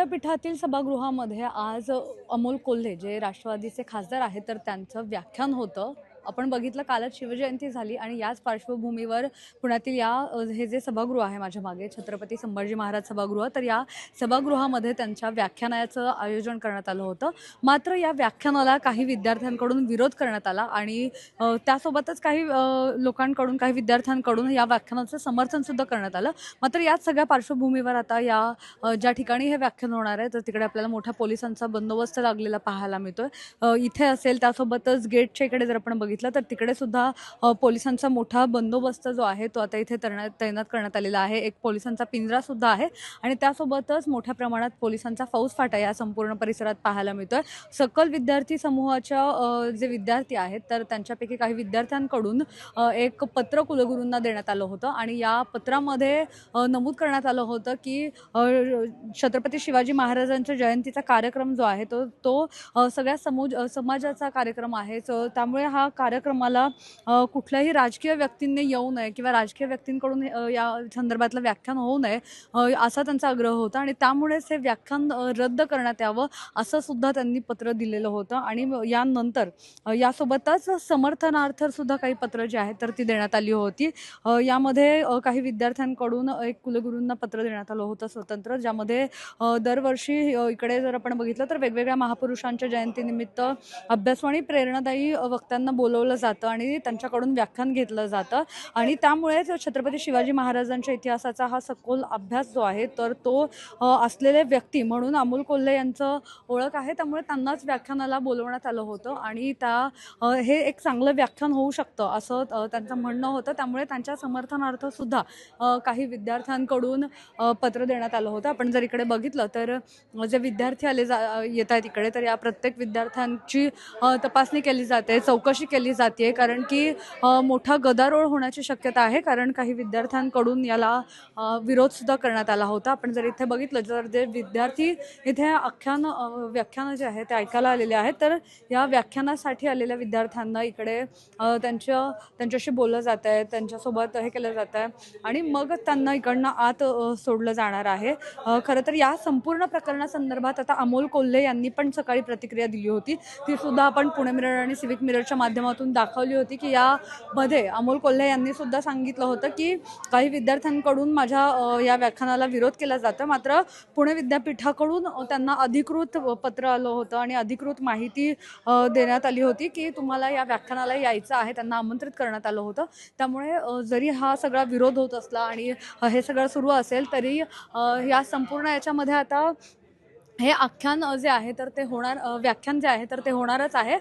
विद्यापीठातील सभागृहामध्ये आज अमोल कोल्हे जे राष्ट्रवादीचे खासदार आहेत तर त्यांचं व्याख्यान होतं। आपण बघितलं कालच शिवजयंती झाली आणि याच पार्श्वभूमीवर पुण्यातील हे जे सभागृह आहे माझ्या मागे छत्रपती संभाजी महाराज सभागृह, तर या सभागृहामध्ये त्यांच्या व्याख्यानाचं आयोजन करण्यात आलं होतं। मात्र या व्याख्यानाला काही विद्यार्थ्यांकडून विरोध करण्यात आला आणि त्यासोबतच काही लोकांकडून, काही विद्यार्थ्यांकडून या व्याख्यानाचं समर्थन सुद्धा करण्यात आलं। मात्र याच सगळ्या पार्श्वभूमीवर आता ज्या ठिकाणी हे व्याख्यान होणार आहे तर तिकडे आपल्याला मोठ्या पोलिसांचा बंदोबस्त लागलेला पाहायला मिळतोय। इथे असेल त्यासोबतच गेटच्या इकडे जर आपण बघितलं तर तिकडे सुद्धा पोलिसांचा मोठा बंदोबस्त जो आहे तो आता इथे तैनात करण्यात आलेला आहे। एक पोलिसांचा पिंजरा सुद्धा आहे आणि त्यासोबतच मोठ्या प्रमाणात पोलिसांचा फौजफाटा या संपूर्ण परिसरात पाहायला मिळतोय। सकल विद्यार्थी समूहाच्या जे विद्यार्थी आहेत तर त्यांच्यापैकी काही विद्यार्थ्यांकडून एक पत्र कुलगुरूंना देण्यात आलं होतं आणि या पत्रामध्ये नमूद करण्यात आलं होतं की छत्रपती शिवाजी महाराजांच्या जयंतीचा कार्यक्रम जो आहे तो सगळ्या समाजाचा कार्यक्रम आहे। त्यामुळे हा कार्यक्रमाला कुठल्याही राजकीय व्यक्तींनी येऊ नये किंवा राजकीय व्यक्तींकडून या संदर्भातलं व्याख्यान होऊ नये असा त्यांचा आग्रह होता आणि त्यामुळेच हे व्याख्यान रद्द करण्यात यावं असं सुद्धा त्यांनी पत्र दिलेलं होतं। आणि यानंतर यासोबतच समर्थनार्थ सुद्धा काही पत्र जी आहेत तर ती देण्यात आली होती। यामध्ये काही विद्यार्थ्यांकडून एक कुलगुरूंना पत्र देण्यात आलं होतं स्वतंत्र, ज्यामध्ये दरवर्षी इकडे जर आपण बघितलं तर वेगवेगळ्या महापुरुषांच्या जयंतीनिमित्त अभ्यासवाणी प्रेरणादायी वक्त्यांना बोलवलं जातं आणि त्यांच्याकडून व्याख्यान घेतलं जातं आणि त्यामुळेच छत्रपती शिवाजी महाराजांच्या इतिहासाचा हा सखोल अभ्यास जो आहे तर तो असलेले व्यक्ती म्हणून अमोल कोल्हे यांचं ओळख आहे। त्यामुळे त्यांनाच व्याख्यानाला बोलवण्यात आलं होतं आणि हे एक चांगलं व्याख्यान होऊ शकतं असं त्यांचं म्हणणं होतं। त्यामुळे त्यांच्या समर्थनार्थ सुद्धा काही विद्यार्थ्यांकडून पत्र देण्यात आलं होतं। आपण जर इकडे बघितलं तर जे विद्यार्थी येत आहेत इकडे तर या प्रत्येक विद्यार्थ्यांची तपासणी केली जाते, चौकशी केली जाते, कारण की मोठा गदारोळ होण्याची शक्यता आहे, कारण काही विद्यार्थ्यांकडून याला विरोध सुद्धा करण्यात आला होता। आपण जर इथे बघितलं तर जे विद्यार्थी इथे व्याख्यानं जे आहे ते ऐकायला आलेले आहेत तर या व्याख्यानासाठी आलेल्या विद्यार्थ्यांना इकडे त्यांच्याशी बोललं जात आहे, त्यांच्यासोबत हे केलं जात आहे आणि मग त्यांना इकडनं आत सोडलं जाणार आहे। खरं तर या संपूर्ण प्रकरणासंदर्भात आता अमोल कोल्हे यांनी पण सकाळी प्रतिक्रिया दिली होती, ती सुद्धा आपण पुणे मिरर आणि सिविक मिररच्या माध्यमातून दाखवली होती की यामध्ये अमोल कोल्हे यांनी सुद्धा सांगितलं होतं की काही विद्यार्थ्यांकडून माझ्या या व्याख्यानाला विरोध केला जातो, मात्र पुणे विद्यापीठाकडून त्यांना अधिकृत पत्र आलं होतं आणि अधिकृत माहिती देण्यात आली होती की तुम्हाला या व्याख्यानाला यायचं आहे, त्यांना आमंत्रित करण्यात आलं होतं। त्यामुळे जरी हा सगळा विरोध होत असला आणि हे सगळं सुरू असेल तरी या संपूर्ण याच्यामध्ये आता हे आख्यान जे आहे तर ते व्याख्यान जे आहे तर ते होणारच आहे,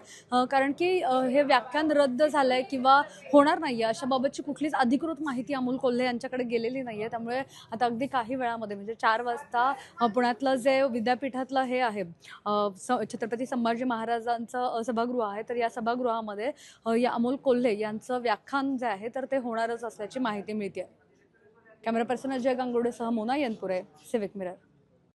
कारण की हे व्याख्यान रद्द झालंय किंवा होणार नाहीये अशा बाबतची कुठलीच अधिकृत माहिती अमोल कोल्हे यांच्याकडे गेलेली नाहीये। त्यामुळे आता अगदी काही वेळामध्ये म्हणजे 4 वाजता पुण्यातलं जे विद्यापीठातलं हे आहे छत्रपती संभाजी महाराजांचं सभागृह आहे तर या सभागृहामध्ये या अमोल कोल्हे यांचं व्याख्यान जे आहे तर ते होणारच असल्याची माहिती मिळते। कॅमेरा पर्सन अजय गांगुर्डेसह मोना यनपुरे, सिविक मिरर।